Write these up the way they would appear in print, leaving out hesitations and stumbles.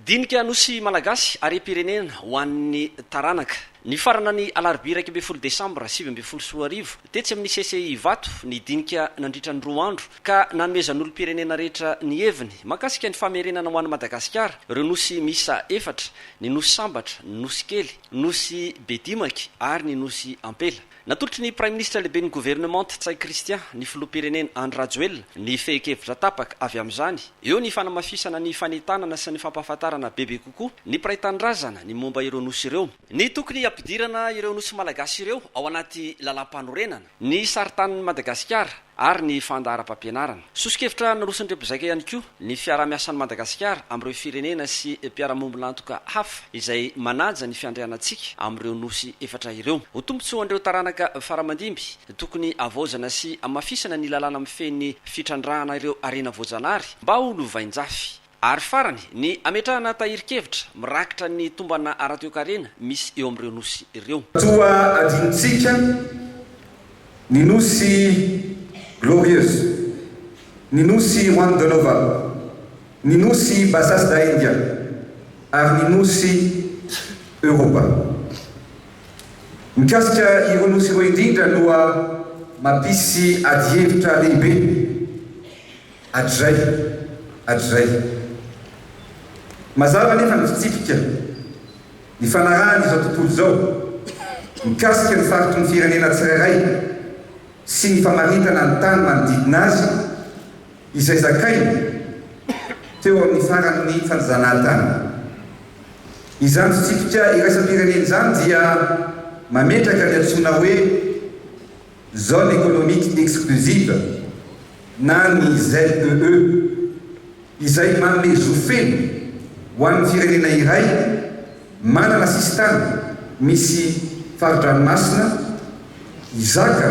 dinika nosy malagasy arem-pirenena ho an'ny taranaka ny farana ny alarobia 1 desambra 2024 tetsy amin'ny CCI Vato ny dinika nandritra ny 2 andro ka nanomezan'olom-pirenena rehetra ny heviny makasika ny famerenana ho an'ny Madagasikara ireo nosy misa 4 ny nosy sambatra ny nosy kely nosy bedimaky ary ny nosy ampela. Natolotry ny Prime Ministre lehibe ny gouvernement Tsay Christian ny filoham-pirenena Andry Rajoelina ny fehi-kevitra tapaka avy amin'izany eo ny fanamafisana ny fanentanana sy ny fampahafantarana bebe kokoa ny praitandrazana ny momba ireo nosy ireo ny tokony ampidirana ireo nosy malagasy ireo ao anaty lalam-panorenana ny saritanin'ny Madagasikara ary ny fandaharam-pampianarana. Sosikevitra naroson'ireo mpizaika ihany koa ny fiarah-miasan'ny Madagasikara amin'ireo firenena sy mpiara-mombolantoka hafa izay manaja ny fiandrianantsika amin'ireo nosy 4 ireo. Ho tombotsoa an'ireo taranaka faramandimby tokony avaozana sy amafisana ny lalàna mifehy fitrandrahana ireo arena voajanahary mba ho lovain-jafy. Ary farany ny ametrahana tahiri-kevitra mirakitra ny tombana ara-toekarena misy eo amin'ireo nosy ireo. Toa adinitsika ny nosy glorieuse, ny nosy Juan de Nova, ny nosy Basas da India, ary ny nosy Europa. Mikasika ireo nosy ireo indrindra noa mampisy adi-hevitra lehibe adray. Mazava nefa ny fitsipika ny fanarahany izao tontolo zao mikasika ny faritry ny firenena tsirairay sy ny famaritana ny tany manodidina azy izay zakainy teo amin'ny faran'ny fanjanahantany. Izany fitsipika iraisam-pirenena izany dia mametraka ny antsoina hoe zone économique exclusive na ny ZEE izay manome zofeny ho an'ny firenena iray manana sistany misy faridranomasina izaka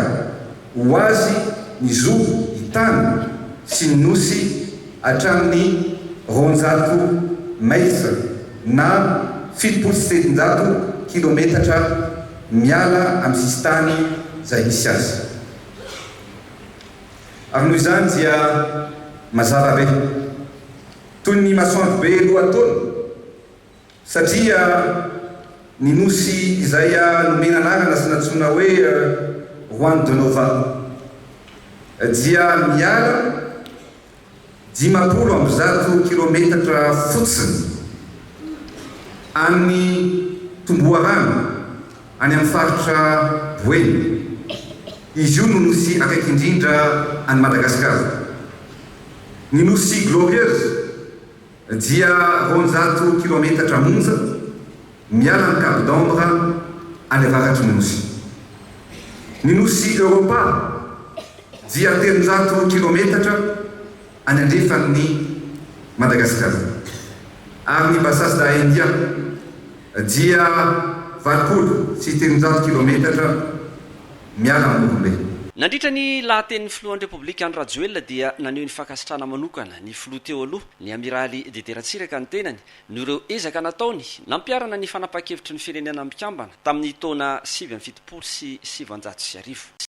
ho azy ny zo ny tany sy ny nosy hatramin'ny 200 mètre na 700 kilometatra miala amin'ny sistany izay misy azy. Ary noho izany dia mazava be toy ny masoandro be lohataona satria ny nosy izay nomena anarana sy natsoina hoe Juan de Nova dia miala 500 kilometatra fotsiny amin'ny tomboarano any amin'ny faritra Boeny. Izy io no nosy akaiky indrindra any Madagasikara. Ny nosy glorieuse dia 200 kilometatra monja miala ny Cap d'Ombre any avaratry ny nosy. Ny nosy Europa dia 300 kilometatra any andrefan'ny Madagasikara. Ary ny Basas da India dia 20 sy 300 kilometatra miala amin'ny nandritra ny lahaten'ny filohan'ny Repoblika Andry Rajoelina dia naneho ny fankasitrahana manokana ny filoha teo aloha ny amiraly Dederatsiraka ny tenany no ireo ezaka nataony nampiarana ny fanapahan-kevitry ny firenena mikambana tamin'ny taona 1970 sy 1990.